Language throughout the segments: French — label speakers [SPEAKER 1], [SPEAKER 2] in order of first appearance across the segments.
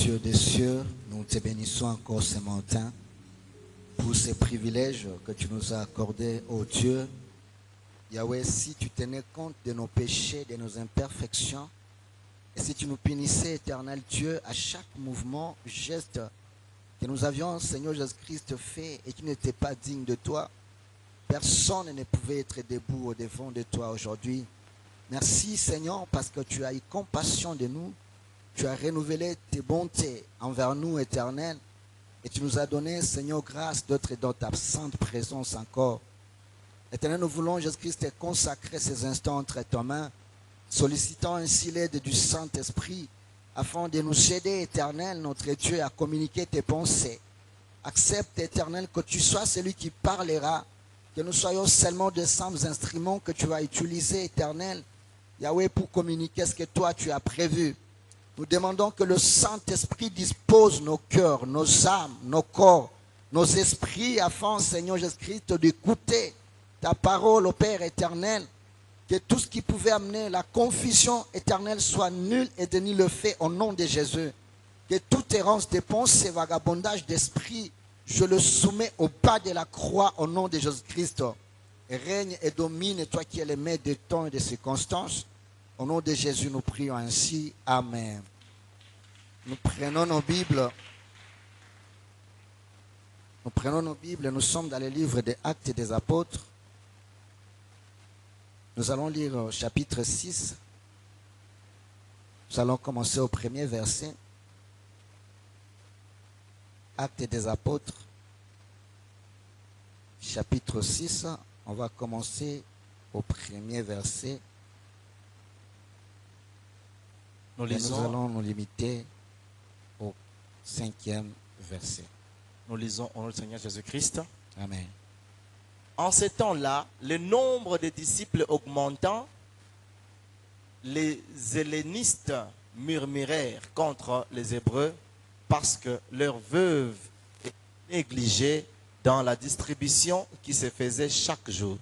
[SPEAKER 1] Dieu des cieux, nous te bénissons encore ce matin pour ces privilèges que tu nous as accordés, ô Dieu. Yahweh, si tu tenais compte de nos péchés, de nos imperfections, et si tu nous punissais, éternel Dieu, à chaque mouvement, geste que nous avions, Seigneur Jésus-Christ, fait et qui n'était pas digne de toi, personne ne pouvait être debout au-devant de toi aujourd'hui. Merci, Seigneur, parce que tu as eu compassion de nous. Tu as renouvelé tes bontés envers nous, éternel. Et tu nous as donné, Seigneur, grâce d'être dans ta sainte présence encore. Éternel, nous voulons, Jésus-Christ, consacrer ces instants entre tes mains, sollicitant ainsi l'aide du Saint-Esprit, afin de nous aider, éternel, notre Dieu, à communiquer tes pensées. Accepte, éternel, que tu sois celui qui parlera, que nous soyons seulement de simples instruments que tu vas utiliser, éternel, Yahweh, pour communiquer ce que toi tu as prévu. Nous demandons que le Saint-Esprit dispose nos cœurs, nos âmes, nos corps, nos esprits, afin, Seigneur Jésus-Christ, d'écouter ta parole, ô Père éternel, que tout ce qui pouvait amener la confusion éternelle soit nul et de nul le fait au nom de Jésus. Que toute errance de pensée, vagabondage d'esprit, je le soumets au bas de la croix au nom de Jésus-Christ. Règne et domine, toi qui es le maître des temps et des circonstances. Au nom de Jésus, nous prions ainsi. Amen. Nous prenons nos Bibles. Nous sommes dans le livre des Actes des Apôtres. Nous allons lire chapitre 6. Nous allons commencer au premier verset. Actes des Apôtres, chapitre 6. On va commencer au premier verset. Nous allons nous limiter au 5e verset.
[SPEAKER 2] Nous lisons au nom du Seigneur Jésus-Christ.
[SPEAKER 1] Amen.
[SPEAKER 2] En ce temps-là, le nombre des disciples augmentant, les hellénistes murmurèrent contre les Hébreux parce que leurs veuves étaient négligées dans la distribution qui se faisait chaque jour.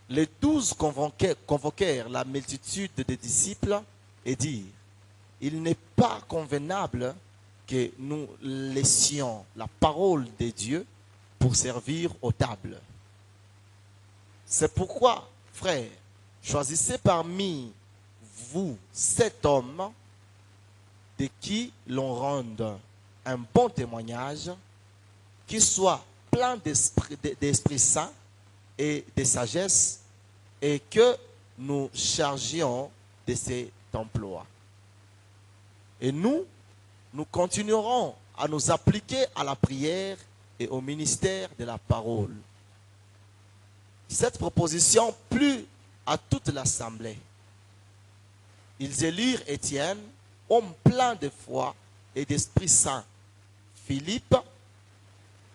[SPEAKER 2] Les 12 convoquèrent la multitude des disciples et dirent: il n'est pas convenable que nous laissions la parole de Dieu pour servir aux tables. C'est pourquoi, frères, choisissez parmi vous 7 hommes de qui l'on rende un bon témoignage, qui soit plein d'Esprit Saint et de sagesse, et que nous chargions de cet emploi. Et nous continuerons à nous appliquer à la prière et au ministère de la parole. Cette proposition plut à toute l'assemblée. Ils élirent Étienne, homme plein de foi et d'Esprit Saint, Philippe,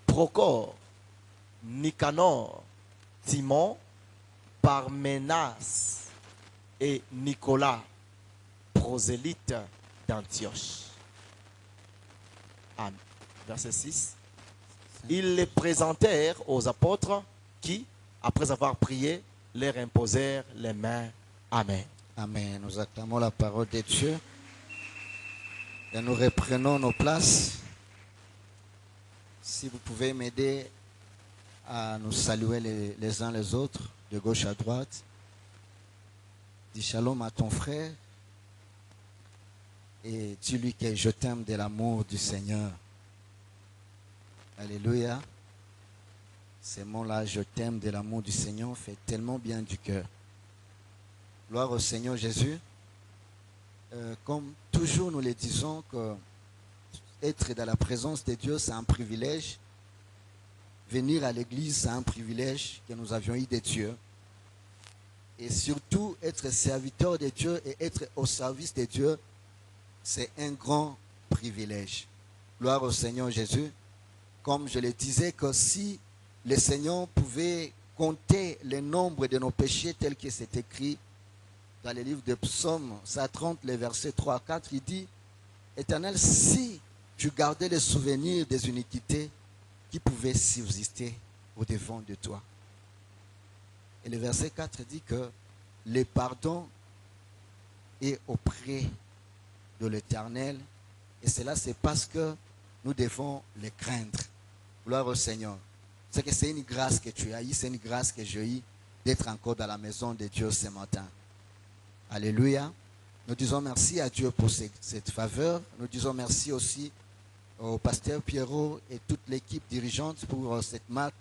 [SPEAKER 2] Procore, Nicanor, Timon, Parménas et Nicolas, prosélyte d'Antioche. Amen. Verset 6. Ils les présentèrent aux apôtres qui, après avoir prié, leur imposèrent les mains. Amen.
[SPEAKER 1] Amen. Nous acclamons la parole de Dieu et nous reprenons nos places. Si vous pouvez m'aider à nous saluer les uns les autres, de gauche à droite. Dis shalom à ton frère et dis-lui que je t'aime de l'amour du Seigneur. Alléluia. Ces mots-là, je t'aime de l'amour du Seigneur, fait tellement bien du cœur. Gloire au Seigneur Jésus. Comme toujours nous le disons, que être dans la présence de Dieu, c'est un privilège. Venir à l'église, c'est un privilège que nous avions eu de Dieu. Et surtout, être serviteur de Dieu et être au service de Dieu, c'est un grand privilège. Gloire au Seigneur Jésus. Comme je le disais, que si le Seigneur pouvait compter le nombre de nos péchés tel que c'est écrit dans le livre de Psaume 130, les versets 3 à 4, il dit: Éternel, si tu gardais les souvenirs des iniquités, qui pouvaient subsister au-devant de toi. Et le verset 4 dit que le pardon est auprès de l'Éternel. Et cela, c'est parce que nous devons les craindre. Gloire au Seigneur. C'est que c'est une grâce que tu as eue, c'est une grâce que j'ai eue d'être encore dans la maison de Dieu ce matin. Alléluia. Nous disons merci à Dieu pour cette faveur. Nous disons merci aussi au pasteur Pierrot et toute l'équipe dirigeante pour cette marque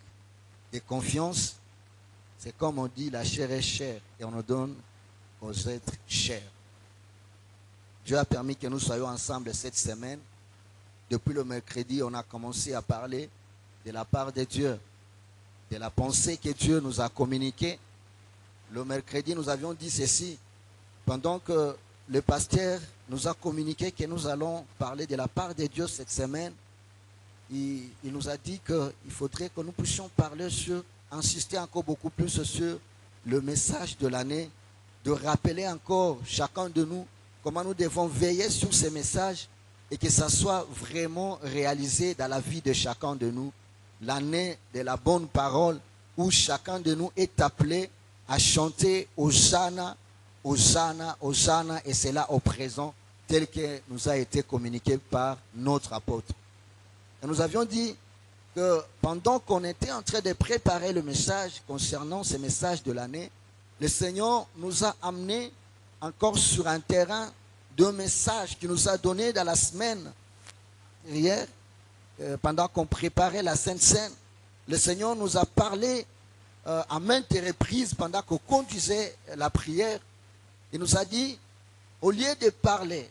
[SPEAKER 1] de confiance. C'est comme on dit, la chair est chère et on nous donne aux êtres chers. Dieu a permis que nous soyons ensemble cette semaine. Depuis le mercredi, on a commencé à parler de la part de Dieu, de la pensée que Dieu nous a communiquée. Le mercredi, nous avions dit ceci. Pendant que le pasteur nous a communiqué que nous allons parler de la part de Dieu cette semaine, il nous a dit qu'il faudrait que nous puissions parler sur, insister encore beaucoup plus sur le message de l'année, de rappeler encore chacun de nous comment nous devons veiller sur ces messages et que ça soit vraiment réalisé dans la vie de chacun de nous. L'année de la bonne parole où chacun de nous est appelé à chanter Hosanna, Hosanna, Hosanna, et c'est là au présent tel que nous a été communiqué par notre apôtre. Et nous avions dit que pendant qu'on était en train de préparer le message concernant ce message de l'année, le Seigneur nous a amenés encore sur un terrain de messages qu'il nous a donné dans la semaine hier, pendant qu'on préparait la Sainte Seine. Le Seigneur nous a parlé à maintes reprises pendant qu'on conduisait la prière. Il nous a dit, au lieu de parler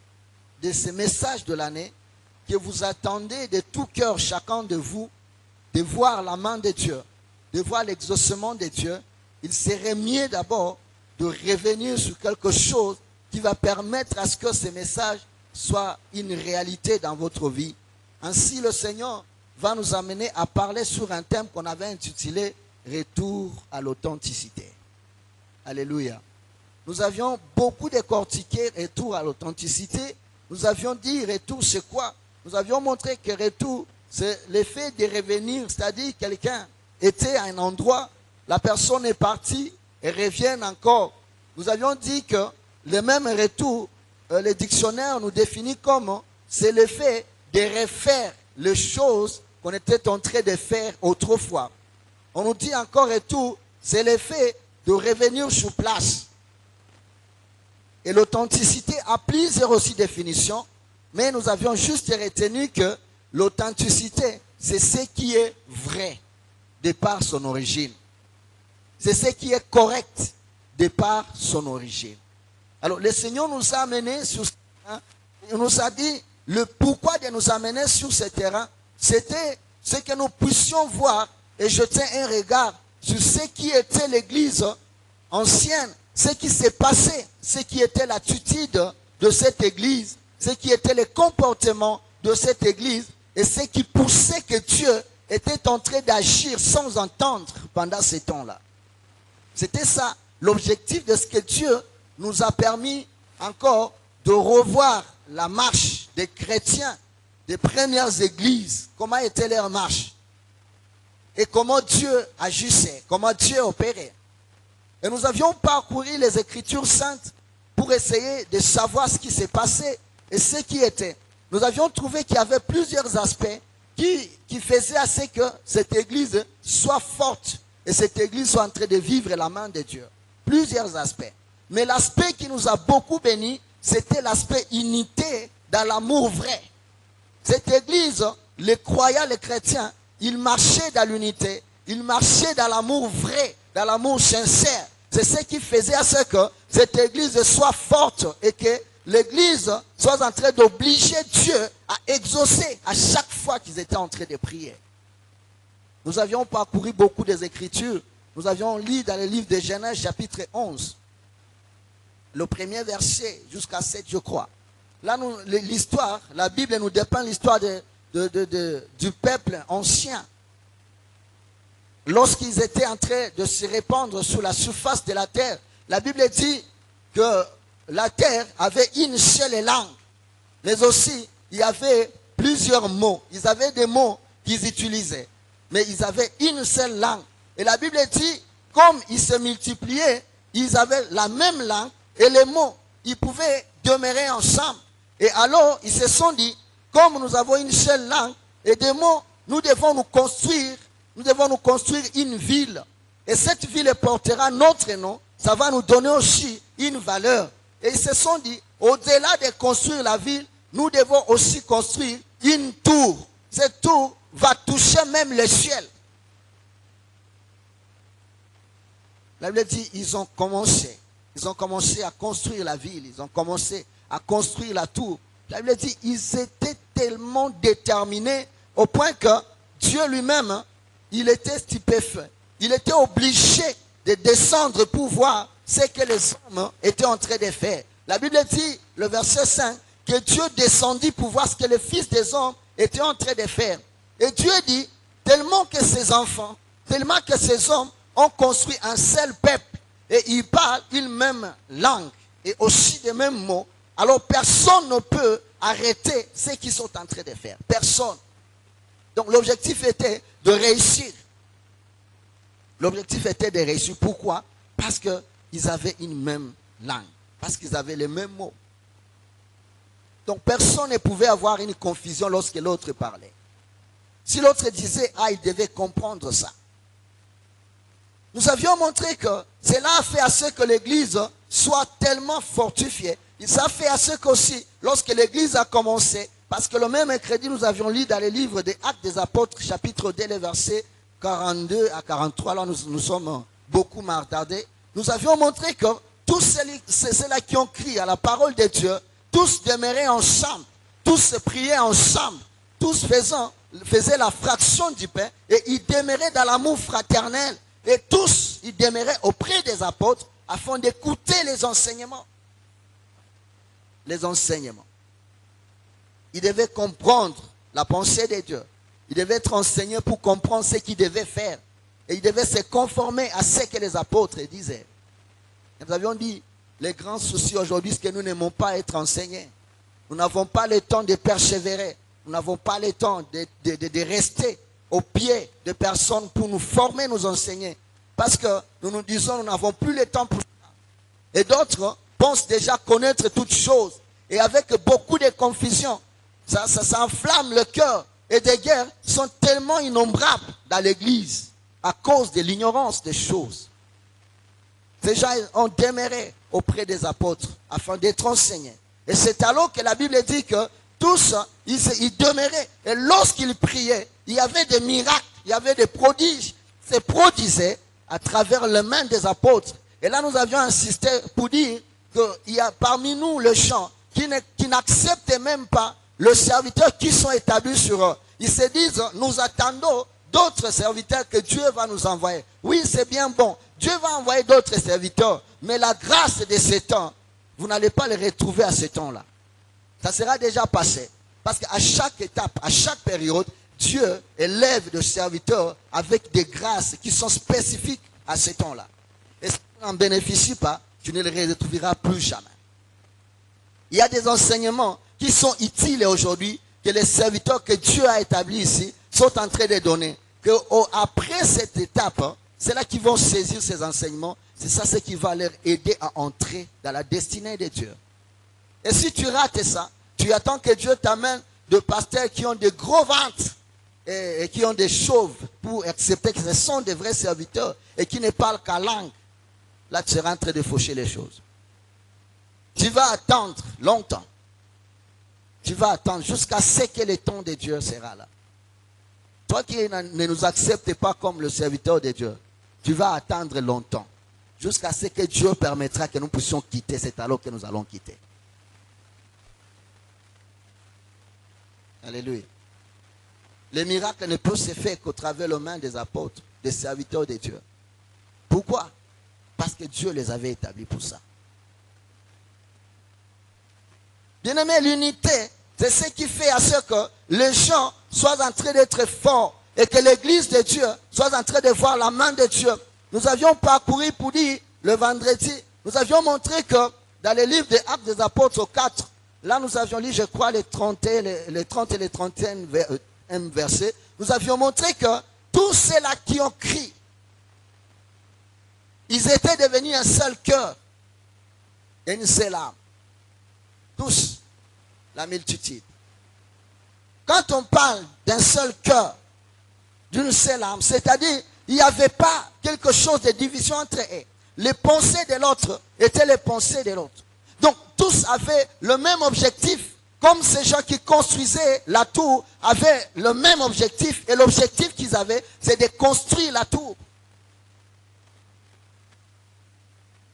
[SPEAKER 1] de ces messages de l'année, que vous attendez de tout cœur, chacun de vous, de voir la main de Dieu, de voir l'exaucement de Dieu, il serait mieux d'abord de revenir sur quelque chose qui va permettre à ce que ces messages soient une réalité dans votre vie. Ainsi, le Seigneur va nous amener à parler sur un thème qu'on avait intitulé « Retour à l'authenticité ». Alléluia. Nous avions beaucoup décortiqué « Retour à l'authenticité ». Nous avions dit « Retour, c'est quoi ?» Nous avions montré que « Retour », c'est l'effet de revenir, c'est-à-dire quelqu'un était à un endroit, la personne est partie et revient encore. Nous avions dit que le même retour, le dictionnaire nous définit comme c'est le fait de refaire les choses qu'on était en train de faire autrefois. On nous dit encore retour, c'est le fait de revenir sur place. Et l'authenticité a plusieurs aussi définitions, mais nous avions juste retenu que l'authenticité, c'est ce qui est vrai de par son origine. C'est ce qui est correct de par son origine. Alors, le Seigneur nous a amenés sur ce terrain. Il nous a dit, le pourquoi de nous amener sur ce terrain, c'était ce que nous puissions voir et jeter un regard sur ce qui était l'église ancienne, ce qui s'est passé, ce qui était l'attitude de cette église, ce qui était le comportement de cette église et ce qui poussait que Dieu était en train d'agir sans entendre pendant ces temps-là. C'était ça, l'objectif de ce que Dieu nous a permis encore de revoir la marche des chrétiens, des premières églises, comment était leur marche et comment Dieu agissait, comment Dieu opérait. Et nous avions parcouru les Écritures saintes pour essayer de savoir ce qui s'est passé et ce qui était. Nous avions trouvé qu'il y avait plusieurs aspects qui faisaient à ce que cette église soit forte et cette église soit en train de vivre la main de Dieu. Plusieurs aspects. Mais l'aspect qui nous a beaucoup bénis, c'était l'aspect unité dans l'amour vrai. Cette église, les croyants, les chrétiens, ils marchaient dans l'unité, ils marchaient dans l'amour vrai, dans l'amour sincère. C'est ce qui faisait à ce que cette église soit forte et que l'église soit en train d'obliger Dieu à exaucer à chaque fois qu'ils étaient en train de prier. Nous avions parcouru beaucoup des Écritures. Nous avions lu dans le livre de Genèse, chapitre 11. Le premier verset jusqu'à 7, je crois. Là, l'histoire, la Bible nous dépeint l'histoire du peuple ancien. Lorsqu'ils étaient en train de se répandre sur la surface de la terre, la Bible dit que la terre avait une seule langue. Mais aussi, il y avait plusieurs mots. Ils avaient des mots qu'ils utilisaient. Mais ils avaient une seule langue. Et la Bible dit, comme ils se multipliaient, ils avaient la même langue. Et les mots, ils pouvaient demeurer ensemble. Et alors, ils se sont dit, comme nous avons une seule langue et des mots, nous devons nous construire une ville. Et cette ville portera notre nom. Ça va nous donner aussi une valeur. Et ils se sont dit, au-delà de construire la ville, nous devons aussi construire une tour. Cette tour va toucher même le ciel. La Bible dit, ils ont commencé à construire la ville, ils ont commencé à construire la tour. La Bible dit, ils étaient tellement déterminés au point que Dieu lui-même, il était stupéfait. Il était obligé de descendre pour voir ce que les hommes étaient en train de faire. La Bible dit, le verset 5, que Dieu descendit pour voir ce que les fils des hommes étaient en train de faire. Et Dieu dit, tellement que ces enfants, tellement que ces hommes ont construit un seul peuple et ils parlent une même langue et aussi des mêmes mots, alors personne ne peut arrêter ce qu'ils sont en train de faire. Personne. Donc l'objectif était de réussir. L'objectif était de réussir. Pourquoi? Parce qu'ils avaient une même langue. Parce qu'ils avaient les mêmes mots. Donc personne ne pouvait avoir une confusion lorsque l'autre parlait. Si l'autre disait, ah, il devait comprendre ça. Nous avions montré que cela a fait à ce que l'Église soit tellement fortifiée. Ça a fait à ce qu'aussi, lorsque l'Église a commencé, parce que le même mercredi, nous avions lu dans les livres des Actes des Apôtres, chapitre 2, les versets 42 à 43, là nous sommes beaucoup attardés. Nous avions montré que tous ceux-là qui ont crié à la parole de Dieu, tous demeuraient ensemble, tous priaient ensemble, tous faisaient la fraction du pain et ils demeuraient dans l'amour fraternel. Et tous, ils demeuraient auprès des apôtres afin d'écouter les enseignements. Les enseignements. Ils devaient comprendre la pensée de Dieu. Ils devaient être enseignés pour comprendre ce qu'ils devaient faire. Et ils devaient se conformer à ce que les apôtres disaient. Et nous avions dit, les grands soucis aujourd'hui, c'est que nous n'aimons pas être enseignés. Nous n'avons pas le temps de persévérer. Nous n'avons pas le temps de rester au pied de personnes pour nous former, nous enseigner. Parce que nous nous disons, nous n'avons plus le temps pour ça. Et d'autres pensent déjà connaître toutes choses. Et avec beaucoup de confusion, ça enflamme le cœur. Et des guerres sont tellement innombrables dans l'église à cause de l'ignorance des choses. Ces gens ont demeuré auprès des apôtres afin d'être enseignés. Et c'est alors que la Bible dit que tous, ils demeuraient. Et lorsqu'ils priaient, il y avait des miracles, il y avait des prodiges. Se produisaient à travers les mains des apôtres. Et là, nous avions insisté pour dire qu'il y a parmi nous les gens qui n'acceptent même pas les serviteurs qui sont établis sur eux. Ils se disent, nous attendons d'autres serviteurs que Dieu va nous envoyer. Oui, c'est bien bon. Dieu va envoyer d'autres serviteurs. Mais la grâce de ce temps, vous n'allez pas les retrouver à ce temps-là. Ça sera déjà passé. Parce qu'à chaque étape, à chaque période, Dieu élève des serviteurs avec des grâces qui sont spécifiques à ce temps-là. Et si tu n'en bénéficies pas, tu ne les retrouveras plus jamais. Il y a des enseignements qui sont utiles aujourd'hui, que les serviteurs que Dieu a établis ici sont en train de donner. Que après cette étape, c'est là qu'ils vont saisir ces enseignements. C'est ça ce qui va leur aider à entrer dans la destinée de Dieu. Et si tu rates ça, tu attends que Dieu t'amène de pasteurs qui ont de gros ventres et qui ont des chauves pour accepter que ce sont des vrais serviteurs et qui ne parlent qu'à langue. Là, tu seras en train de faucher les choses. Tu vas attendre longtemps. Tu vas attendre jusqu'à ce que le temps de Dieu sera là. Toi qui ne nous acceptes pas comme le serviteur de Dieu, tu vas attendre longtemps. Jusqu'à ce que Dieu permettra que nous puissions quitter. C'est alors que nous allons quitter. Alléluia. Les miracles ne peuvent se faire qu'au travers les mains des apôtres, des serviteurs de Dieu. Pourquoi? Parce que Dieu les avait établis pour ça. Bien-aimé, l'unité, c'est ce qui fait à ce que les gens soient en train d'être forts et que l'église de Dieu soit en train de voir la main de Dieu. Nous avions parcouru pour dire, le vendredi, nous avions montré que dans le livre des Actes des Apôtres au 4, là nous avions lu, je crois, les 30 et les 31 versets, nous avions montré que tous ceux-là qui ont crié, ils étaient devenus un seul cœur et une seule âme. Tous. la multitude. Quand on parle d'un seul cœur, d'une seule âme, c'est-à-dire, il n'y avait pas quelque chose de division entre eux. Les pensées de l'autre étaient les pensées de l'autre. Donc, tous avaient le même objectif. Comme ces gens qui construisaient la tour avaient le même objectif. Et l'objectif qu'ils avaient, c'est de construire la tour.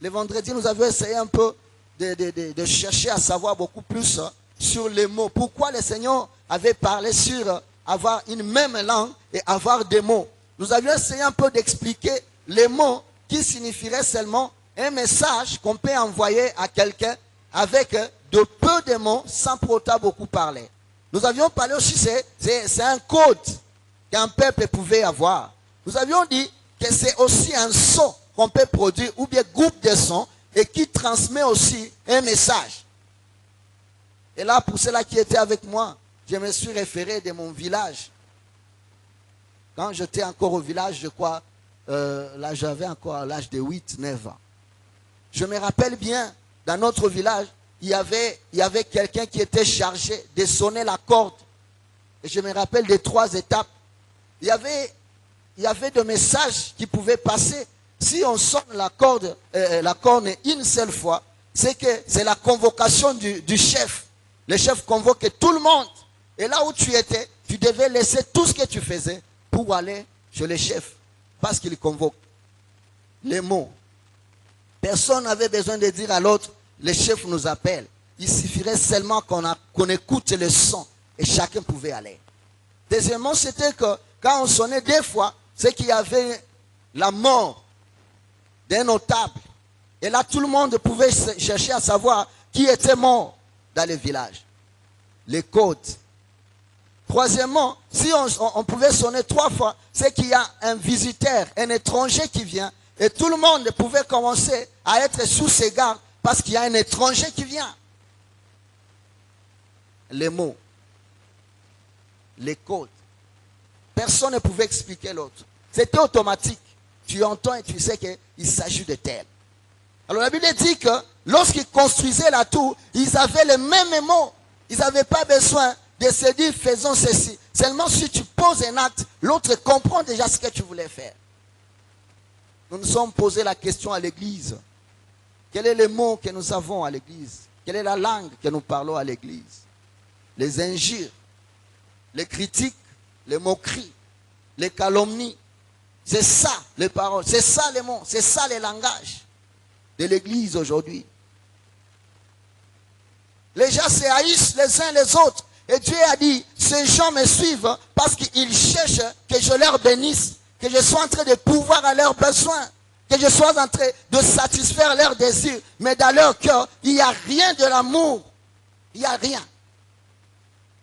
[SPEAKER 1] Le vendredi, nous avions essayé un peu de chercher à savoir beaucoup plus sur les mots. Pourquoi le Seigneur avait parlé sur avoir une même langue et avoir des mots. Nous avions essayé un peu d'expliquer les mots qui signifieraient seulement un message qu'on peut envoyer à quelqu'un avec de peu de mots sans pour autant beaucoup parler. Nous avions parlé aussi, c'est un code qu'un peuple pouvait avoir. Nous avions dit que c'est aussi un son qu'on peut produire ou bien groupe de sons et qui transmet aussi un message. Et là, pour ceux-là qui étaient avec moi, je me suis référé de mon village. Quand j'étais encore au village, je crois, là j'avais encore l'âge de 8-9 ans. Je me rappelle bien, dans notre village, il y avait quelqu'un qui était chargé de sonner la corde. Et je me rappelle des 3 étapes. Il y avait des messages qui pouvaient passer. Si on sonne la corne une seule fois, c'est que c'est la convocation du chef. Le chef convoque tout le monde. Et là où tu étais, tu devais laisser tout ce que tu faisais pour aller chez le chef. Parce qu'il convoque. Les mots. Personne n'avait besoin de dire à l'autre, le chef nous appelle. Il suffirait seulement qu'on écoute le son et chacun pouvait aller. Deuxièmement, c'était que quand on sonnait 2 fois, c'est qu'il y avait la mort d'un notable. Et là, tout le monde pouvait chercher à savoir qui était mort dans le village. Les codes. Troisièmement, si on pouvait sonner 3 fois, c'est qu'il y a un visiteur, un étranger qui vient. Et tout le monde pouvait commencer à être sous ses gardes parce qu'il y a un étranger qui vient. Les mots, les codes. Personne ne pouvait expliquer l'autre. C'était automatique. Tu entends et tu sais qu'il s'agit de tel. Alors la Bible dit que lorsqu'ils construisaient la tour, ils avaient les mêmes mots. Ils n'avaient pas besoin de se dire faisons ceci. Seulement si tu poses un acte, l'autre comprend déjà ce que tu voulais faire. Nous nous sommes posé la question à l'église. Quel est le mot que nous avons à l'église? Quelle est la langue que nous parlons à l'église? Les injures, les critiques, les moqueries, les calomnies. C'est ça les paroles, c'est ça les mots, c'est ça les langages de l'église aujourd'hui. Les gens se haïssent les uns les autres. Et Dieu a dit, ces gens me suivent parce qu'ils cherchent que je leur bénisse, que je sois en train de pouvoir à leurs besoins, que je sois en train de satisfaire leurs désirs. Mais dans leur cœur, il n'y a rien de l'amour. Il n'y a rien.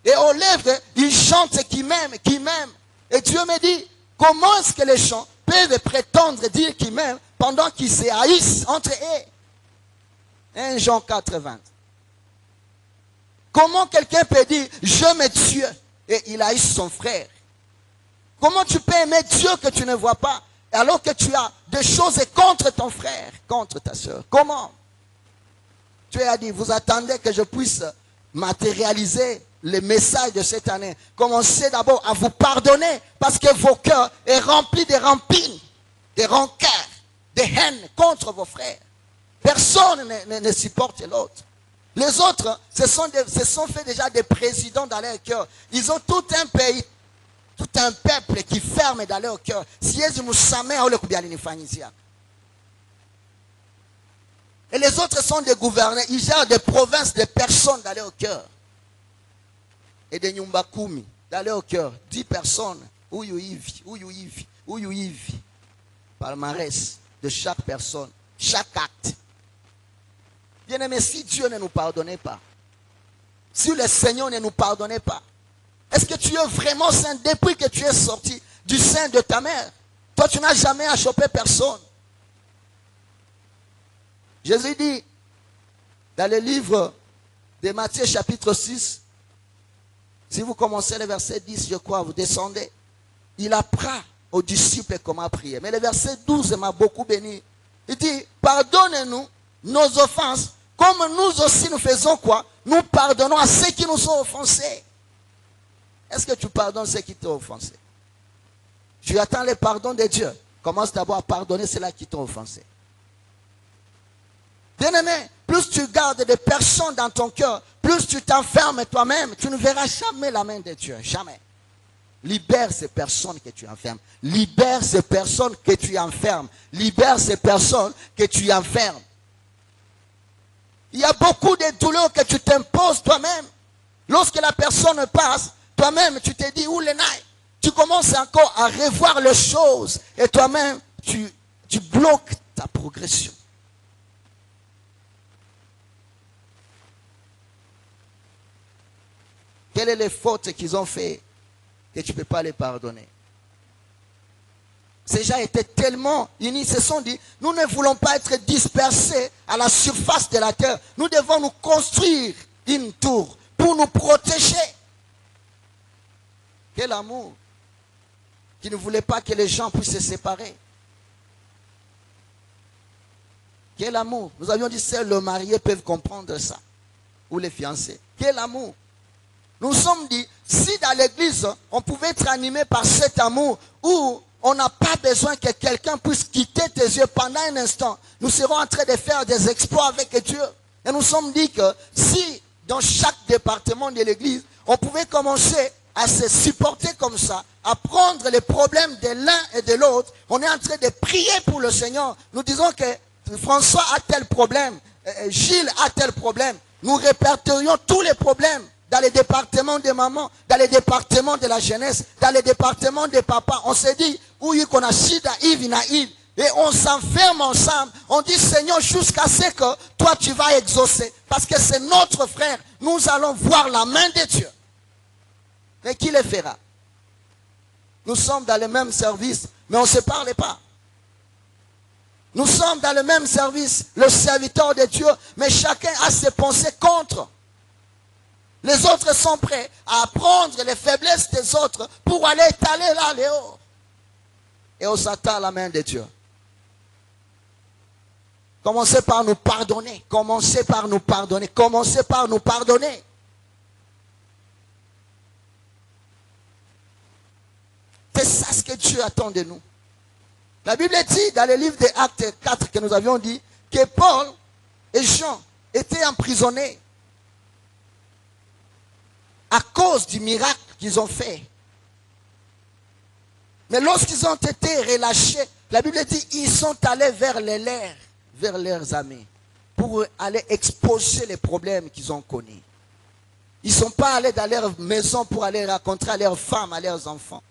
[SPEAKER 1] Et aux lèvres, ils chantent qu'ils m'aiment, qu'ils m'aiment. Et Dieu me dit, comment est-ce que les gens peuvent prétendre dire qu'ils m'aiment pendant qu'ils se haïssent entre eux? 1 Jean 4:20. Comment quelqu'un peut dire, j'aime Dieu, et il haïsse son frère? Comment tu peux aimer Dieu que tu ne vois pas, alors que tu as des choses contre ton frère, contre ta soeur? Comment? Dieu a dit, vous attendez que je puisse matérialiser le message de cette année. Commencez d'abord à vous pardonner, parce que vos cœurs sont remplis de rampines, de rancœurs, de haine contre vos frères. Personne ne supporte l'autre. Les autres se sont fait déjà des présidents dans leur cœur. Ils ont tout un pays, tout un peuple qui ferme dans leur cœur. Et les autres sont des gouverneurs. Ils gèrent des provinces, des personnes dans leur cœur. Et des Nyumbakumi dans leur cœur. 10 personnes. Palmarès de chaque personne, chaque acte. Bien aimé, si Dieu ne nous pardonnait pas, si le Seigneur ne nous pardonnait pas, est-ce que tu es vraiment saint depuis que tu es sorti du sein de ta mère? Toi, tu n'as jamais achoppé personne. Jésus dit, dans le livre de Matthieu chapitre 6, si vous commencez le verset 10, je crois, vous descendez, il apprend aux disciples comment prier. Mais le verset 12 m'a beaucoup béni. Il dit, pardonnez-nous nos offenses, comme nous aussi nous faisons quoi? nous pardonnons à ceux qui nous ont offensés. Est-ce que tu pardonnes ceux qui t'ont offensé? Tu attends le pardon de Dieu. Commence d'abord à pardonner ceux-là qui t'ont offensé. Bien-aimé, plus tu gardes des personnes dans ton cœur, plus tu t'enfermes toi-même, tu ne verras jamais la main de Dieu. Jamais. Libère ces personnes que tu enfermes. Libère ces personnes que tu enfermes. Libère ces personnes que tu enfermes. Il y a beaucoup de douleurs que tu t'imposes toi-même. Lorsque la personne passe, toi-même, tu te dis, où les naïs? Tu commences encore à revoir les choses. Et toi-même, tu bloques ta progression. Quelles sont les fautes qu'ils ont fait que tu ne peux pas les pardonner? Ces gens étaient tellement unis, ils se sont dit, nous ne voulons pas être dispersés à la surface de la terre. Nous devons nous construire une tour pour nous protéger. Quel amour! Qui ne voulait pas que les gens puissent se séparer. Quel amour! Nous avions dit, seuls les mariés peuvent comprendre ça. Ou les fiancés. Quel amour! Nous sommes dit, si dans l'église, on pouvait être animé par cet amour, où on n'a pas besoin que quelqu'un puisse quitter tes yeux pendant un instant, nous serons en train de faire des exploits avec Dieu. Et nous sommes dit que si dans chaque département de l'église, on pouvait commencer à se supporter comme ça, à prendre les problèmes de l'un et de l'autre, on est en train de prier pour le Seigneur. Nous disons que François a tel problème, Gilles a tel problème. Nous répertorions tous les problèmes dans les départements des mamans, dans les départements de la jeunesse, dans les départements des papas. On se dit, oui, qu'on a shida, Yves, Naïd. Et on s'enferme ensemble. On dit, Seigneur, jusqu'à ce que toi, tu vas exaucer. Parce que c'est notre frère. Nous allons voir la main de Dieu. Mais qui le fera? Nous sommes dans le même service, mais on ne se parle pas. Nous sommes dans le même service, le serviteur de Dieu, mais chacun a ses pensées contre. Les autres sont prêts à prendre les faiblesses des autres pour aller étaler là, Léo. Et on s'attend à la main de Dieu. Commencez par nous pardonner. Commencez par nous pardonner. Commencez par nous pardonner. C'est ça ce que Dieu attend de nous. La Bible dit dans le livre des Actes 4 que nous avions dit que Paul et Jean étaient emprisonnés à cause du miracle qu'ils ont fait. Mais lorsqu'ils ont été relâchés, la Bible dit ils sont allés vers les leurs, vers leurs amis, pour aller exposer les problèmes qu'ils ont connus. Ils ne sont pas allés dans leur maison pour aller raconter à leurs femmes, à leurs enfants.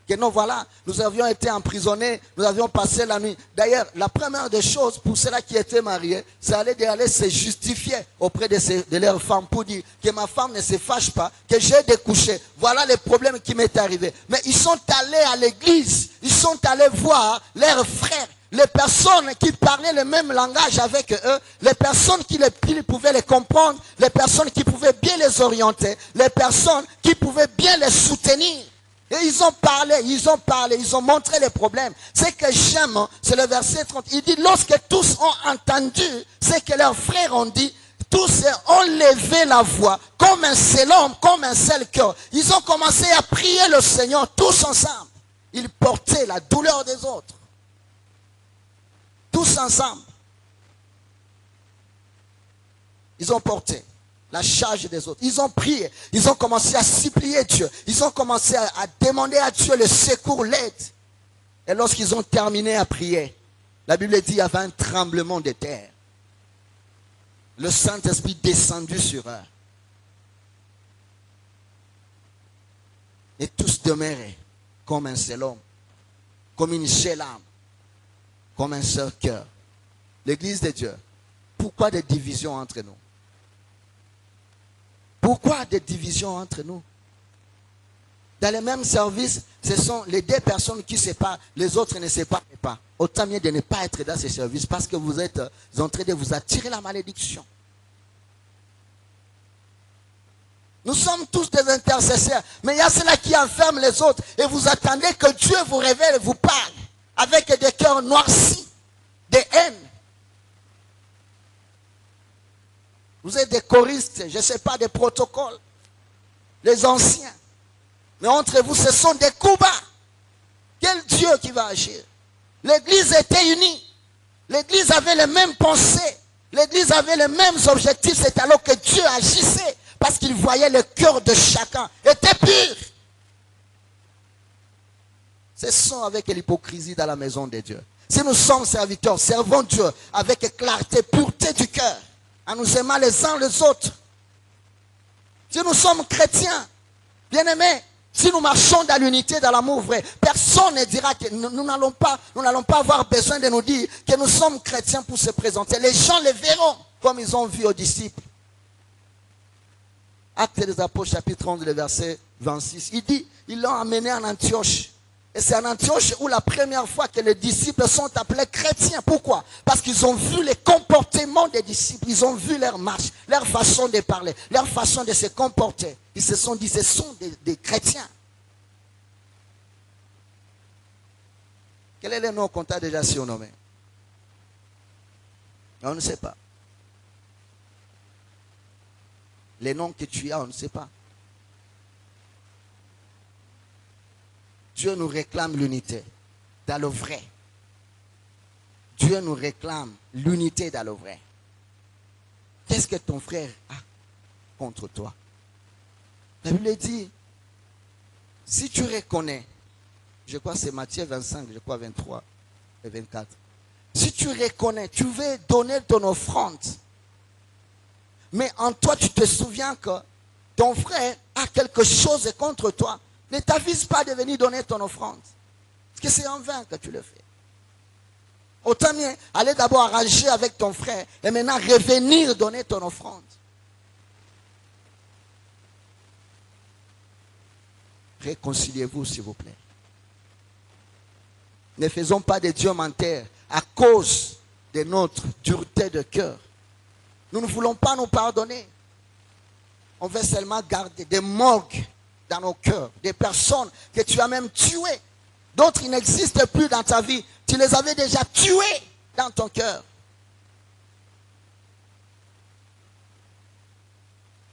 [SPEAKER 1] Que non, voilà, nous avions été emprisonnés, nous avions passé la nuit. D'ailleurs, la première des choses pour ceux-là qui étaient mariés, c'est d'aller se justifier auprès de leurs femmes pour dire que ma femme ne se fâche pas, que j'ai découché. Voilà les problèmes qui m'est arrivé. Mais ils sont allés à l'église, ils sont allés voir leurs frères, les personnes qui parlaient le même langage avec eux, les personnes qui pouvaient les comprendre, les personnes qui pouvaient bien les orienter, les personnes qui pouvaient bien les soutenir. Et ils ont parlé, ils ont montré les problèmes. Ce que j'aime, c'est le verset 30. Il dit, lorsque tous ont entendu ce que leurs frères ont dit, tous ont levé la voix, comme un seul homme, comme un seul cœur. Ils ont commencé à prier le Seigneur, tous ensemble. Ils portaient la douleur des autres. Tous ensemble. Ils ont porté la charge des autres. Ils ont prié. Ils ont commencé à supplier Dieu. Ils ont commencé à demander à Dieu le secours, l'aide. Et lorsqu'ils ont terminé à prier, la Bible dit qu'il y avait un tremblement de terre. Le Saint-Esprit descendu sur eux. Et tous demeuraient comme un seul homme, comme une seule âme, comme un seul cœur. L'église de Dieu. Pourquoi des divisions entre nous? Pourquoi des divisions entre nous? Dans le même service, ce sont les deux personnes qui se séparent, les autres ne se séparent pas. Autant mieux de ne pas être dans ce service parce que vous êtes en train de vous attirer la malédiction. Nous sommes tous des intercesseurs, mais il y a ceux-là qui enferment les autres et vous attendez que Dieu vous révèle et vous parle avec des cœurs noircis, des haines. Vous êtes des choristes, je ne sais pas, des protocoles. Les anciens. Mais entre vous, ce sont des coups bas. Quel Dieu qui va agir? L'église était unie. L'église avait les mêmes pensées. L'église avait les mêmes objectifs. C'est alors que Dieu agissait. Parce qu'il voyait le cœur de chacun. Était pur. Cessons avec l'hypocrisie dans la maison de Dieu. Si nous sommes serviteurs, servons Dieu avec clarté, pureté du cœur, en nous aimant les uns les autres. Si nous sommes chrétiens, bien-aimés, si nous marchons dans l'unité, dans l'amour vrai, personne ne dira que nous n'allons pas avoir besoin de nous dire que nous sommes chrétiens pour se présenter. Les gens le verront comme ils ont vu aux disciples. Actes des Apôtres, chapitre 11, le verset 26. Il dit, ils l'ont amené en Antioche. Et c'est en Antioche où la première fois que les disciples sont appelés chrétiens. Pourquoi? Parce qu'ils ont vu les comportements des disciples. Ils ont vu leur marche, leur façon de parler, leur façon de se comporter. Ils se sont dit, ce sont des chrétiens. Quel est le nom qu'on t'a déjà surnommé? On ne sait pas. Les noms que tu as, on ne sait pas. Dieu nous réclame l'unité dans le vrai. Dieu nous réclame l'unité dans le vrai. Qu'est-ce que ton frère a contre toi? La Bible dit, si tu reconnais, je crois que c'est Matthieu 25, je crois 23 et 24. Si tu reconnais, tu veux donner ton offrande, mais en toi tu te souviens que ton frère a quelque chose contre toi, ne t'avise pas de venir donner ton offrande. Parce que c'est en vain que tu le fais. Autant mieux aller d'abord arranger avec ton frère et maintenant revenir donner ton offrande. Réconciliez-vous s'il vous plaît. Ne faisons pas de Dieu menteur à cause de notre dureté de cœur. Nous ne voulons pas nous pardonner. On veut seulement garder des morgues dans nos cœurs, des personnes que tu as même tuées. D'autres, ils n'existent plus dans ta vie. Tu les avais déjà tués dans ton cœur.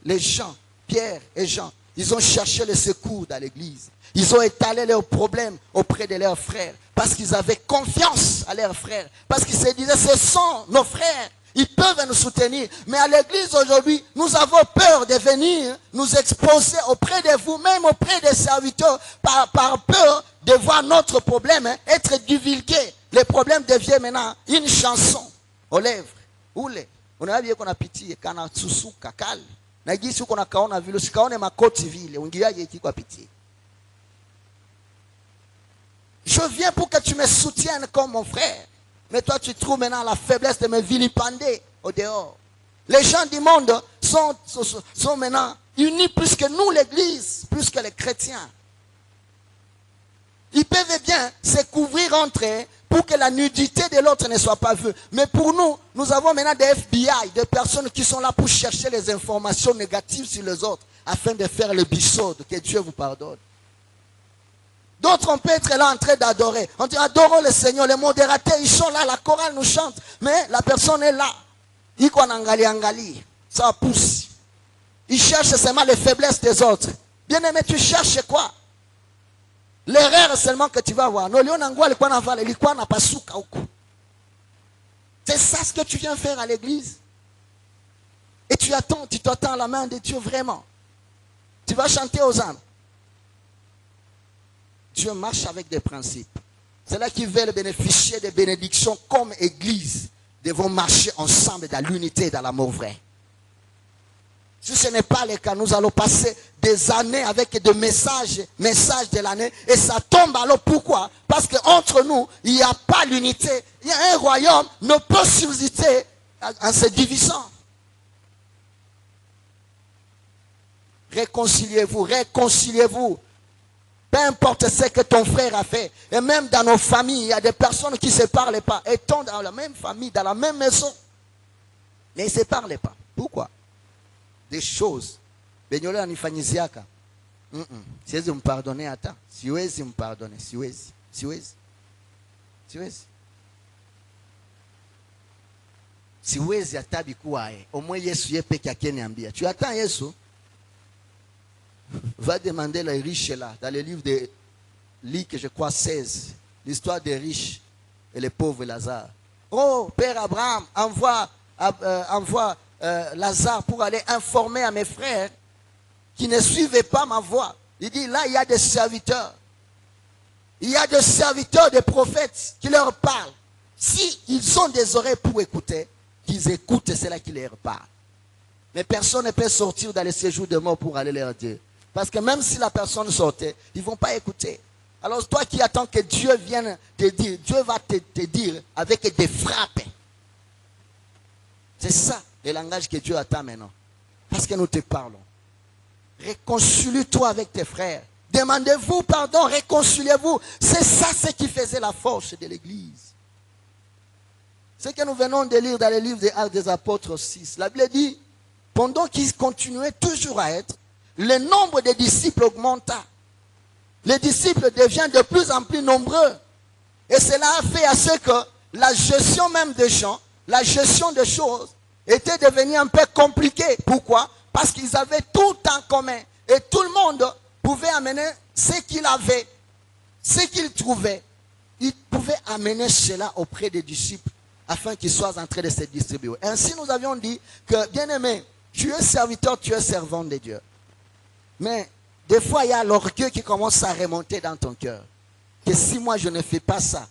[SPEAKER 1] Les gens, Pierre et Jean, ils ont cherché le secours dans l'église. Ils ont étalé leurs problèmes auprès de leurs frères. Parce qu'ils avaient confiance à leurs frères. Parce qu'ils se disaient, ce sont nos frères. Ils peuvent nous soutenir. Mais à l'église aujourd'hui, nous avons peur de venir nous exposer auprès de vous, même auprès des serviteurs, par peur de voir notre problème être divulgué. Le problème devient maintenant une chanson aux lèvres. Ule, unaambia qu'on a pitié, kana tsusuka kale. Na gisi uko na kaona vile, sikaone makoti vile, ungiaje iki kwa pitié. Je viens pour que tu me soutiennes comme mon frère. Mais toi, tu trouves maintenant la faiblesse de me vilipender au dehors. Les gens du monde sont maintenant unis plus que nous, l'église, plus que les chrétiens. Ils peuvent bien se couvrir entre eux pour que la nudité de l'autre ne soit pas vue. Mais pour nous, nous avons maintenant des FBI, des personnes qui sont là pour chercher les informations négatives sur les autres, afin de faire le bisode, que Dieu vous pardonne. D'autres, on peut être là en train d'adorer. On dit, adorons le Seigneur. Les modérateurs, ils sont là, la chorale nous chante. Mais la personne est là. Il y a angali. Ça pousse. Il cherche seulement les faiblesses des autres. Bien-aimé, tu cherches quoi? L'erreur seulement que tu vas voir. C'est ça ce que tu viens faire à l'église. Et tu t'attends à la main de Dieu vraiment. Tu vas chanter aux âmes. Dieu marche avec des principes. C'est là qu'ils veulent bénéficier des bénédictions comme église. Devons marcher ensemble dans l'unité, dans l'amour vrai. Si ce n'est pas le cas, nous allons passer des années avec des messages de l'année. Et ça tombe alors pourquoi? Parce qu'entre nous, il n'y a pas l'unité. Il y a un royaume ne peut subsister en se divisant. Réconciliez-vous, réconciliez-vous. Peu importe ce que ton frère a fait. Et même dans nos familles, il y a des personnes qui ne se parlent pas. Étant dans la même famille, dans la même maison. Mais ils ne se parlent pas. Pourquoi? Des choses. Benyole anifanyiziaka. Siwezi mpardonner hata. Siwezi mpardonner. Siwezi. siwezi hata bikuwae. Au moins Yesu yepe qui niambia. Tu attends Yesu? Va demander les riches là, dans le livre de Luc, je crois 16, l'histoire des riches et les pauvres Lazare. Oh, Père Abraham, envoie Lazare pour aller informer à mes frères qui ne suivaient pas ma voie. Il dit, là, il y a des serviteurs. Il y a des serviteurs, des prophètes qui leur parlent. Si ils ont des oreilles pour écouter, qu'ils écoutent, c'est là qu'ils leur parlent. Mais personne ne peut sortir dans les séjours de mort pour aller leur dire. Parce que même si la personne sortait, ils ne vont pas écouter. Alors toi qui attends que Dieu vienne te dire, Dieu va te dire avec des frappes. C'est ça le langage que Dieu attend maintenant. Parce que nous te parlons. Réconcilie-toi avec tes frères. Demandez-vous pardon, réconciliez-vous. C'est ça ce qui faisait la force de l'Église. Ce que nous venons de lire dans le livre des Actes des Apôtres 6. La Bible dit, pendant qu'ils continuaient toujours à être, le nombre de disciples augmenta. Les disciples deviennent de plus en plus nombreux. Et cela a fait à ce que la gestion même des gens, la gestion des choses, était devenue un peu compliquée. Pourquoi? Parce qu'ils avaient tout en commun. Et tout le monde pouvait amener ce qu'il avait, ce qu'il trouvait. Il pouvait amener cela auprès des disciples afin qu'ils soient en train de se distribuer. Ainsi, nous avions dit que, bien-aimé, tu es serviteur, tu es servant de Dieu. Mais des fois, il y a l'orgueil qui commence à remonter dans ton cœur. Que si moi je ne fais pas ça,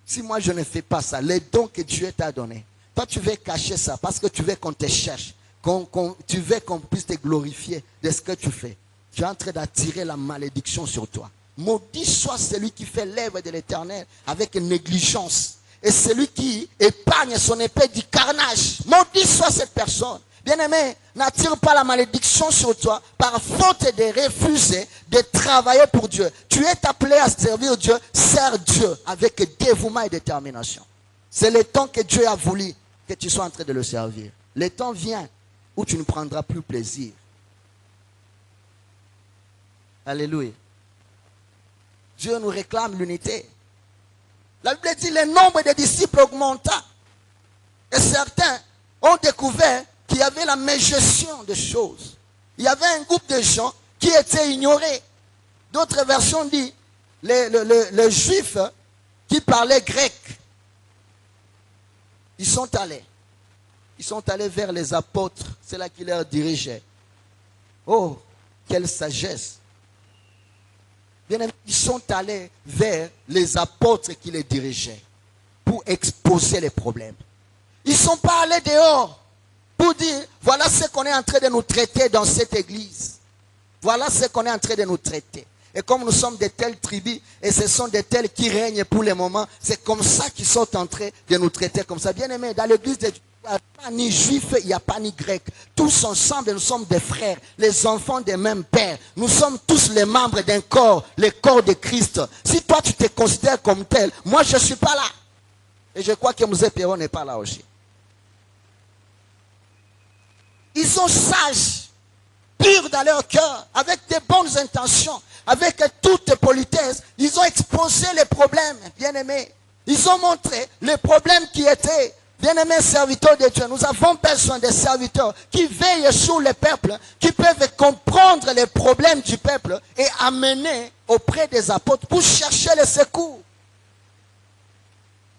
[SPEAKER 1] si moi je ne fais pas ça, les dons que Dieu t'a donnés, toi tu veux cacher ça parce que tu veux qu'on te cherche, tu veux qu'on puisse te glorifier de ce que tu fais. Tu es en train d'attirer la malédiction sur toi. Maudit soit celui qui fait l'œuvre de l'Éternel avec négligence. Et celui qui épargne son épée du carnage. Maudit soit cette personne. Bien-aimé, n'attire pas la malédiction sur toi par faute de refuser de travailler pour Dieu. Tu es appelé à servir Dieu, sers Dieu avec dévouement et détermination. C'est le temps que Dieu a voulu que tu sois en train de le servir. Le temps vient où tu ne prendras plus plaisir. Alléluia. Dieu nous réclame l'unité. La Bible dit le nombre de disciples augmenta. Et certains ont découvert qu'il y avait la mégestion des choses. Il y avait un groupe de gens qui étaient ignorés. D'autres versions disent les juifs qui parlaient grec. Ils sont allés vers les apôtres. C'est là qu'ils leur dirigeaient. Oh, quelle sagesse. Bien aimé, ils sont allés vers les apôtres qui les dirigeaient pour exposer les problèmes. Ils ne sont pas allés dehors pour dire, voilà ce qu'on est en train de nous traiter dans cette église. Voilà ce qu'on est en train de nous traiter. Et comme nous sommes de telles tribus, et ce sont de tels qui règnent pour le moment, c'est comme ça qu'ils sont en train de nous traiter comme ça. Bien aimé, dans l'église de Dieu, il n'y a pas ni juif, il n'y a pas ni grec. Tous ensemble, nous sommes des frères, les enfants des mêmes pères. Nous sommes tous les membres d'un corps, le corps de Christ. Si toi tu te considères comme tel, moi je ne suis pas là. Et je crois que Moussé Perron n'est pas là aussi. Ils sont sages, purs dans leur cœur, avec des bonnes intentions, avec toute politesse. Ils ont exposé les problèmes, bien-aimés. Ils ont montré les problèmes qui étaient. Bien-aimés serviteurs de Dieu, nous avons besoin de serviteurs qui veillent sur le peuple, qui peuvent comprendre les problèmes du peuple et amener auprès des apôtres pour chercher le secours.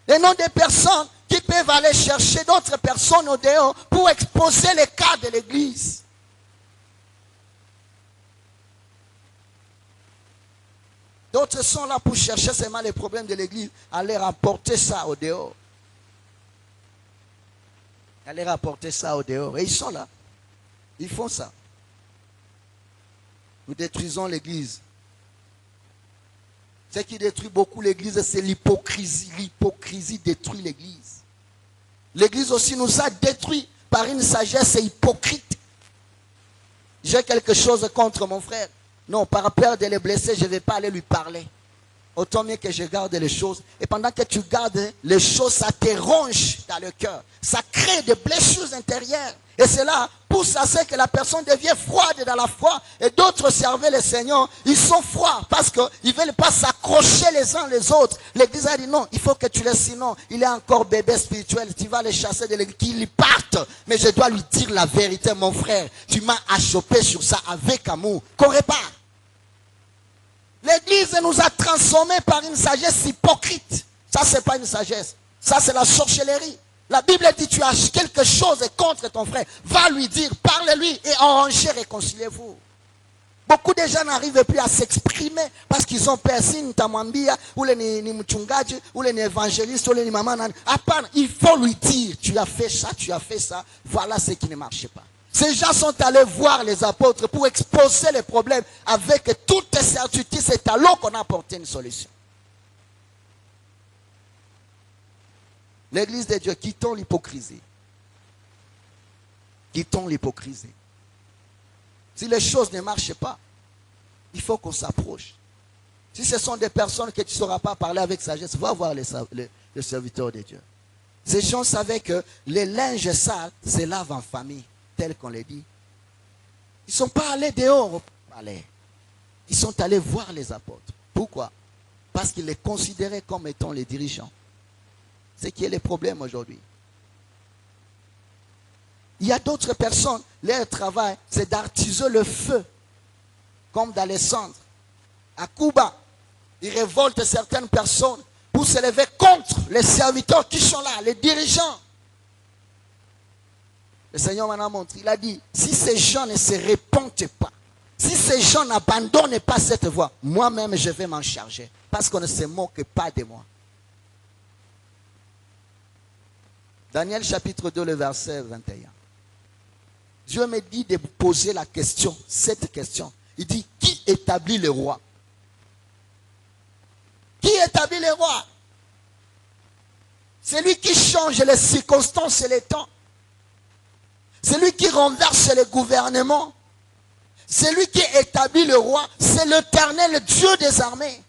[SPEAKER 1] Et non des personnes qui peuvent aller chercher d'autres personnes au dehors pour exposer les cas de l'église. D'autres sont là pour chercher seulement les problèmes de l'église, aller rapporter ça au dehors. Aller rapporter ça au dehors. Et ils sont là. Ils font ça. Nous détruisons l'église. Ce qui détruit beaucoup l'église, c'est l'hypocrisie. L'hypocrisie détruit l'église. L'église aussi nous a détruits par une sagesse hypocrite. J'ai quelque chose contre mon frère. Non, par peur de le blesser, je ne vais pas aller lui parler. autant mieux que je garde les choses. Et pendant que tu gardes les choses, ça te ronge dans le cœur. Ça crée des blessures intérieures. Et cela pousse à ce que la personne devienne froide dans la foi. Et d'autres servaient le Seigneur, ils sont froids parce qu'ils ne veulent pas s'accrocher les uns les autres. L'église a dit non, il faut que tu laisses, sinon il est encore bébé spirituel. Tu vas le chasser de l'église, qu'il parte. Mais je dois lui dire la vérité, mon frère. Tu m'as achoppé sur ça avec amour. Qu'on répare. L'église nous a transformés par une sagesse hypocrite. Ça, c'est pas une sagesse. Ça, c'est la sorcellerie. La Bible dit, tu as quelque chose contre ton frère. Va lui dire, parle-lui et arrangez, réconciliez-vous. Beaucoup de gens n'arrivent plus à s'exprimer parce qu'ils ont peur. Si nitamwambia, ou ni mchungaji, ou ni évangéliste, ou ni maman. Il faut lui dire, tu as fait ça, voilà ce qui ne marche pas. Ces gens sont allés voir les apôtres pour exposer les problèmes avec toute certitude. C'est alors qu'on a apporté une solution. L'église de Dieu, quittons l'hypocrisie. Quittons l'hypocrisie. Si les choses ne marchent pas, il faut qu'on s'approche. Si ce sont des personnes que tu ne sauras pas parler avec sagesse, va voir les serviteurs de Dieu. Ces gens savaient que les linges sales se lavent en famille, tel qu'on le dit. Ils ne sont pas allés dehors au palais. Ils sont allés voir les apôtres. Pourquoi? Parce qu'ils les considéraient comme étant les dirigeants. C'est qui est le problème aujourd'hui. Il y a d'autres personnes, leur travail, c'est d'artiser le feu, comme dans les cendres. À Cuba, ils révoltent certaines personnes pour se lever contre les serviteurs qui sont là, les dirigeants. Le Seigneur m'en a montré, il a dit, si ces gens ne se répandent pas, si ces gens n'abandonnent pas cette voie, moi-même je vais m'en charger, parce qu'on ne se moque pas de moi. Daniel chapitre 2, le verset 21. Dieu me dit de poser la question, cette question. Il dit, qui établit le roi? Qui établit le roi? C'est lui qui change les circonstances et les temps. C'est lui qui renverse le gouvernement. C'est lui qui établit le roi. C'est l'Éternel Dieu des armées.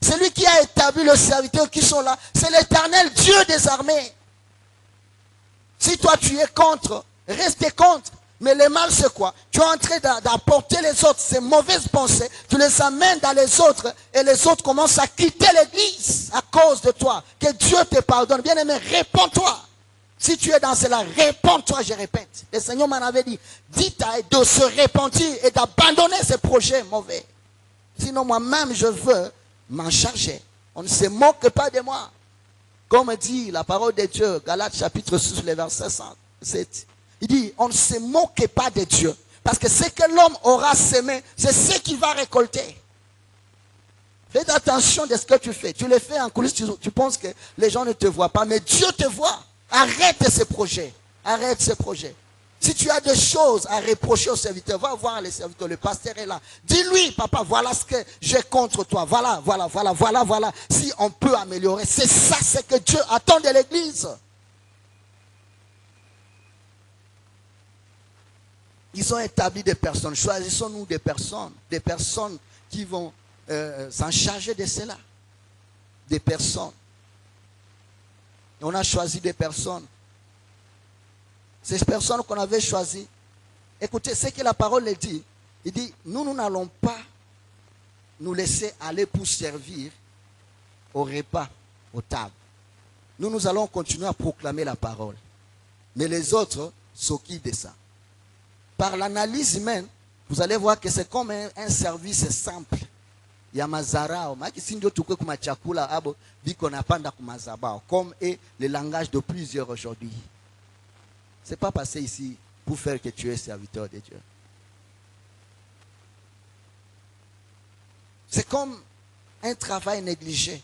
[SPEAKER 1] C'est lui qui a établi les serviteurs qui sont là. C'est l'Éternel Dieu des armées. Si toi tu es contre, reste contre. Mais le mal c'est quoi? Tu es en train d'apporter les autres, ces mauvaises pensées, tu les amènes dans les autres et les autres commencent à quitter l'église à cause de toi. Que Dieu te pardonne. Bien aimé, réponds-toi. Si tu es dans cela, réponds-toi, je répète. Le Seigneur m'en avait dit, dites à de se repentir et d'abandonner ces projets mauvais. Sinon moi-même je veux m'en charger. On ne se moque pas de moi. Comme dit la parole de Dieu, Galates chapitre 6, le verset 7. Il dit, on ne se moque pas de Dieu. Parce que ce que l'homme aura semé, c'est ce qu'il va récolter. Fais attention de ce que tu fais. Tu le fais en coulisses, tu penses que les gens ne te voient pas, mais Dieu te voit. Arrête ces projets. Arrête ces projets. Si tu as des choses à reprocher au serviteur, va voir les serviteurs, le pasteur est là. Dis-lui, papa, voilà ce que j'ai contre toi. Voilà. Si on peut améliorer, c'est ça, c'est que Dieu attend de l'église. Ils ont établi des personnes. Choisissons-nous des personnes qui vont s'en charger de cela. Des personnes. Et on a choisi des personnes. Ces personnes qu'on avait choisies, écoutez ce que la parole dit. Il dit, nous n'allons pas nous laisser aller pour servir au repas, aux tables. Nous allons continuer à proclamer la parole. Mais les autres s'occupent de ça. Par l'analyse humaine, vous allez voir que c'est comme un service simple. Yamazarao, comme est le langage de plusieurs aujourd'hui. Ce n'est pas passé ici pour faire que tu es serviteur de Dieu. C'est comme un travail négligé.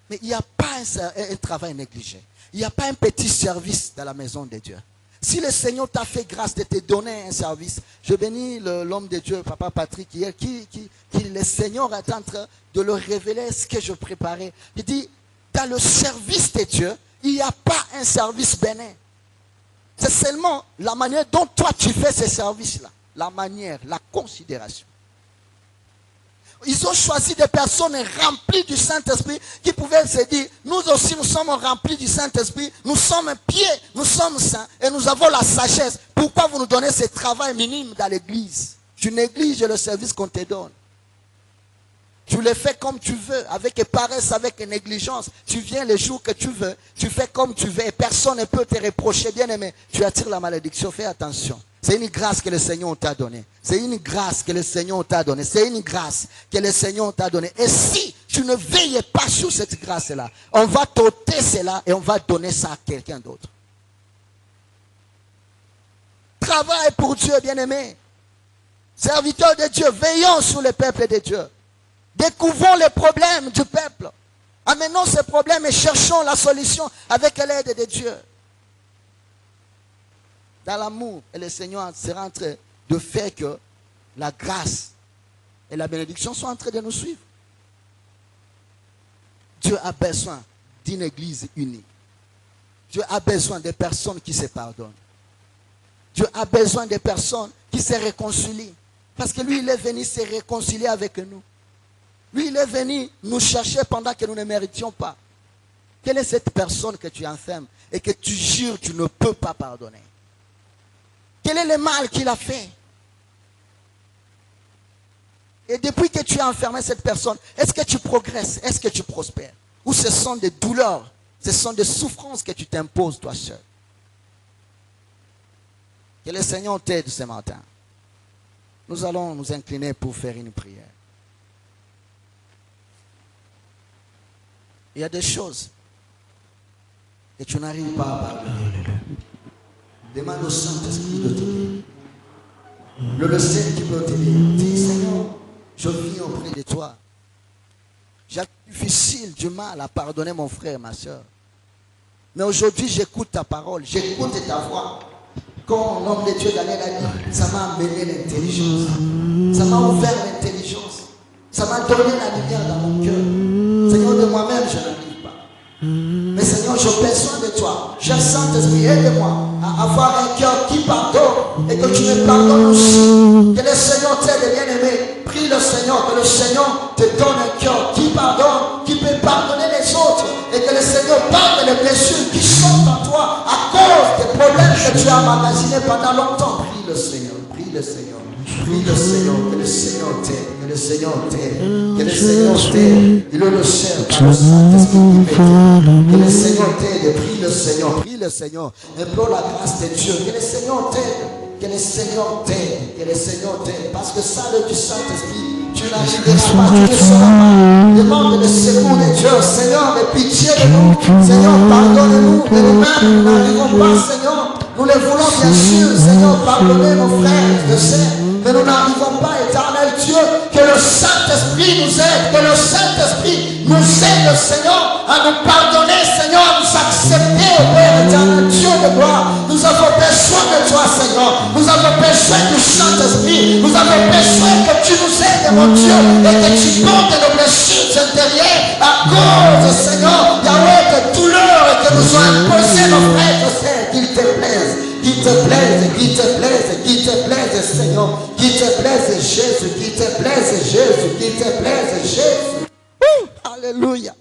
[SPEAKER 1] Mais il n'y a pas un travail négligé. Il n'y a pas un petit service dans la maison de Dieu. Si le Seigneur t'a fait grâce de te donner un service, je bénis l'homme de Dieu, Papa Patrick, hier, qui le Seigneur est en train de le révéler ce que je préparais. Il dit, dans le service de Dieu, il n'y a pas un service bénin. C'est seulement la manière dont toi tu fais ce service-là. La manière, la considération. Ils ont choisi des personnes remplies du Saint-Esprit qui pouvaient se dire, nous aussi nous sommes remplis du Saint-Esprit, nous sommes pieds, nous sommes saints et nous avons la sagesse. Pourquoi vous nous donnez ce travail minime dans l'église? Tu négliges le service qu'on te donne. Tu le fais comme tu veux, avec paresse, avec négligence. Tu viens les jours que tu veux, tu fais comme tu veux et personne ne peut te reprocher. Bien aimé, tu attires la malédiction, fais attention. C'est une grâce que le Seigneur t'a donnée. C'est une grâce que le Seigneur t'a donnée. C'est une grâce que le Seigneur t'a donnée. Et si tu ne veilles pas sur cette grâce-là, on va t'ôter cela et on va donner ça à quelqu'un d'autre. Travaille pour Dieu, bien-aimé. Serviteurs de Dieu, veillons sur le peuple de Dieu. Découvrons les problèmes du peuple. Amenons ces problèmes et cherchons la solution avec l'aide de Dieu. Dans l'amour, et le Seigneur sera en train de faire que la grâce et la bénédiction soient en train de nous suivre. Dieu a besoin d'une église unie. Dieu a besoin de personnes qui se pardonnent. Dieu a besoin de personnes qui se réconcilient. Parce que lui, il est venu se réconcilier avec nous. Lui, il est venu nous chercher pendant que nous ne méritions pas. Quelle est cette personne que tu enfermes et que tu jures que tu ne peux pas pardonner? Quel est le mal qu'il a fait? Et depuis que tu as enfermé cette personne, est-ce que tu progresses? Est-ce que tu prospères? Ou ce sont des douleurs, ce sont des souffrances que tu t'imposes toi seul? Que le Seigneur t'aide ce matin. Nous allons nous incliner pour faire une prière. Il y a des choses que tu n'arrives pas à pardonner. Demande au Saint-Esprit de t'aider. Le seul qui peut t'aider. Dis, Seigneur, je viens auprès de toi. J'ai difficile, du mal à pardonner mon frère, ma soeur. Mais aujourd'hui, j'écoute ta parole, j'écoute ta voix. Comme l'homme de Dieu Daniel a dit, ça m'a amené l'intelligence. Ça m'a ouvert l'intelligence. Ça m'a donné la lumière dans mon cœur. Seigneur, de moi-même, je n'arrive pas. Mais Seigneur, j'ai besoin de toi. Cher Saint-Esprit, aide-moi à avoir un cœur qui pardonne et que tu me pardonnes aussi. Que le Seigneur t'aide, bien-aimé. Prie le Seigneur, que le Seigneur te donne un cœur qui pardonne, qui peut pardonner les autres. Et que le Seigneur pardonne les blessures qui sont en toi à cause des problèmes que tu as emmagasinés pendant longtemps. Prie le Seigneur, prie le Seigneur. Prie le Seigneur, que le Seigneur t'aide, que le Seigneur t'aide, que le Seigneur t'aide. Il est le Seigneur par le Saint-Esprit qui m'aide. Que le Seigneur t'aide, prie le Seigneur, prie le Seigneur. Implore la grâce de Dieu, que le Seigneur t'aide, que le Seigneur t'aide, que le Seigneur t'aide. Parce que ça, le du Saint-Esprit, tu n'arriveras pas, tu ne sauras pas. Demande le secours de Dieu, Seigneur, de pitié de nous. Seigneur, pardonne-nous, de nous-mêmes, nous n'arrivons pas, Seigneur. Nous le voulons bien sûr, Seigneur, pardonner nos frères et sœurs. Mais nous n'arrivons pas, éternel Dieu, que le Saint-Esprit nous aide, que le Saint-Esprit nous aide, Seigneur, à nous pardonner, Seigneur, à nous accepter, Père éternel Dieu de gloire. Nous avons besoin de toi, Seigneur. Nous avons besoin du Saint-Esprit. Nous avons besoin que tu nous aides, mon Dieu, et que tu portes nos blessures intérieures à cause, Seigneur, Yahweh, de douleurs que nous ont imposé nos frères et sœurs, qu'il te plaise. Qu'il te plaise, qu'il te plaise, qu'il te plaise, Seigneur. Qu'il te plaise, Jésus. Qu'il te plaise, Jésus. Qu'il te plaise, Jésus. Alléluia.